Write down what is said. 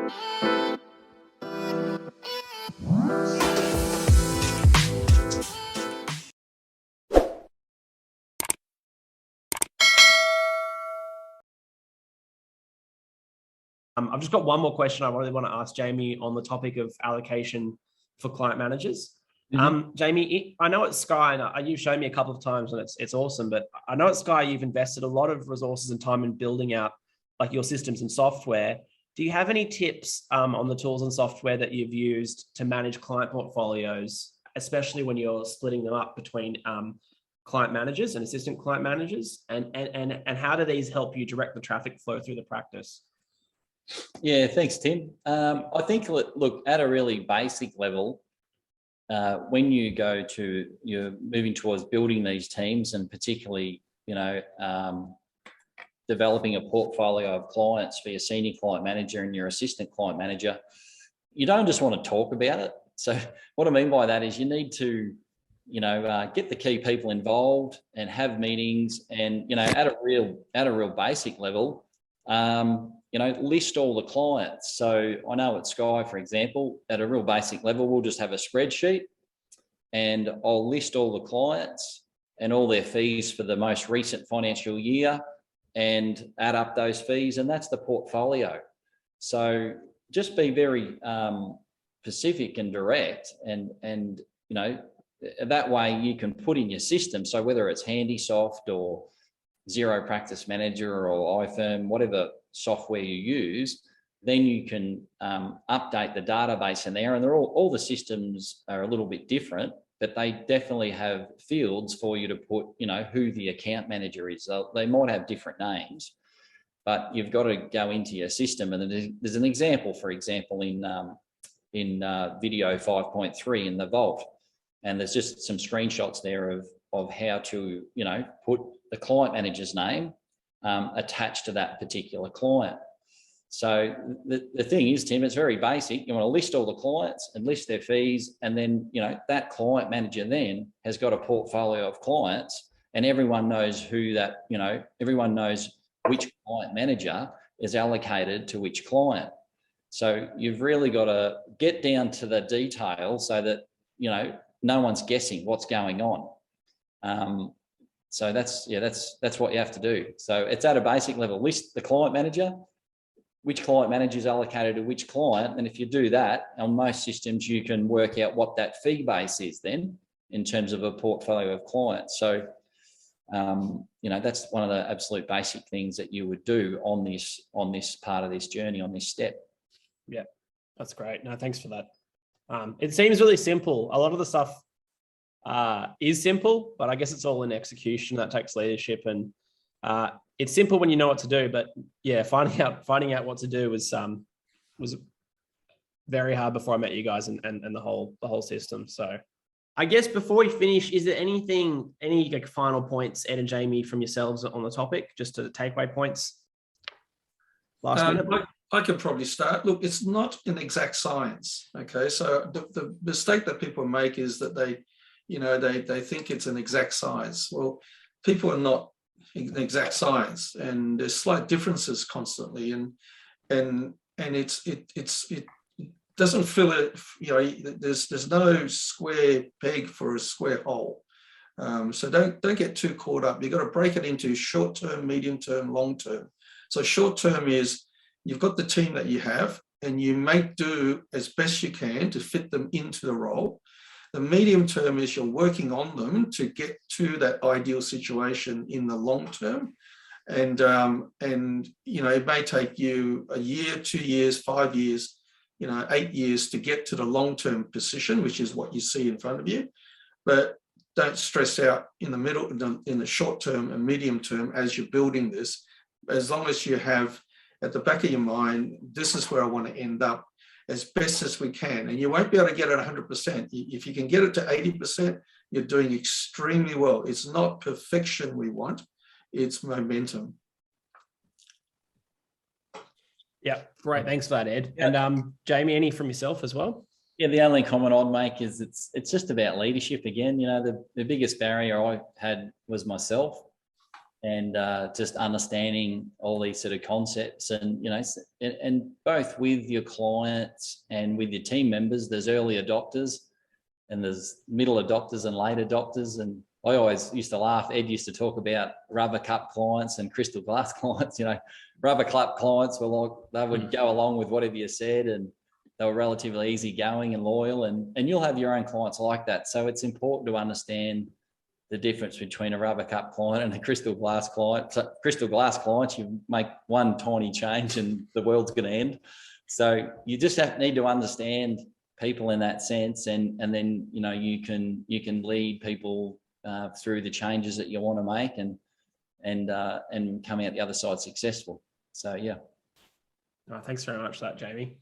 I've just got one more question I really want to ask Jamie on the topic of allocation for client managers. Jamie, I know at Sky, and you've shown me a couple of times, and it's awesome, but I know at Sky you've invested a lot of resources and time in building out like your systems and software. Do you have any tips on the tools and software that you've used to manage client portfolios, especially when you're splitting them up between client managers and assistant client managers? And how do these help you direct the traffic flow through the practice? Yeah, thanks, Tim. I think, look, at a really basic level, when you're moving towards building these teams, and particularly, developing a portfolio of clients for your senior client manager and your assistant client manager, you don't just want to talk about it. So what I mean by that is you need to, get the key people involved and have meetings, and, at a real basic level, list all the clients. So I know at Sky, for example, at a real basic level, we'll just have a spreadsheet and I'll list all the clients and all their fees for the most recent financial year and add up those fees, and that's the portfolio. So just be very specific and direct, and that way you can put in your system. So whether it's Handysoft or Xero Practice Manager or iFirm, whatever software you use, then you can update the database in there, and they're all the systems are a little bit different, but they definitely have fields for you to put, who the account manager is. So they might have different names, but you've got to go into your system. And there's an example, for example, in video 5.3 in the Vault, and there's just some screenshots there of how to, put the client manager's name attached to that particular client. So the thing is, Tim, it's very basic. You want to list all the clients and list their fees, and then that client manager then has got a portfolio of clients, and everyone knows who that, everyone knows which client manager is allocated to which client. So you've really got to get down to the detail so that no one's guessing what's going on. So that's what you have to do. So it's at a basic level. List the client manager, which client manager is allocated to which client. And if you do that, on most systems, you can work out what that fee base is then in terms of a portfolio of clients. So, that's one of the absolute basic things that you would do on this part of this journey, on this step. Yeah, that's great. No, thanks for that. It seems really simple. A lot of the stuff is simple, but I guess it's all in execution that takes leadership, and it's simple when you know what to do, but yeah, finding out what to do was very hard before I met you guys and the whole system. So I guess before we finish, is there any like final points, Ed and Jamie, from yourselves on the topic, just to takeaway points? Last minute. I could probably start. Look, it's not an exact science. Okay, so the mistake that people make is that they think it's an exact science. Well, people are not an exact science, and there's slight differences constantly, and it doesn't fill it. There's no square peg for a square hole. So don't get too caught up. You've got to break it into short term, medium term, long term. So short term is you've got the team that you have, and you make do as best you can to fit them into the role. The medium term is you're working on them to get to that ideal situation in the long term. And it may take you a year, 2 years, 5 years, 8 years to get to the long-term position, which is what you see in front of you. But don't stress out in the middle, in the short term and medium term as you're building this. As long as you have at the back of your mind, this is where I want to end up, as best as we can. And you won't be able to get it 100%. If you can get it to 80%, you're doing extremely well. It's not perfection we want, it's momentum. Yeah, great. Thanks for that, Ed. Yeah. And Jamie, any from yourself as well? Yeah, the only comment I'd make is it's just about leadership again. The biggest barrier I had was myself. and just understanding all these sort of concepts. And, you know, and both with your clients and with your team members, there's early adopters and there's middle adopters and late adopters. And I always used to laugh. Ed used to talk about rubber cup clients and crystal glass clients. You know, rubber cup clients were like, they would go along with whatever you said, and they were relatively easygoing and loyal. And you'll have your own clients like that. So it's important to understand the difference between a rubber cup client and a crystal glass client. So crystal glass clients, you make one tiny change and the world's going to end. So you just need to understand people in that sense, and then, you know, you can lead people through the changes that you want to make, and come out the other side successful. So yeah. Thanks very much for that, Jamie.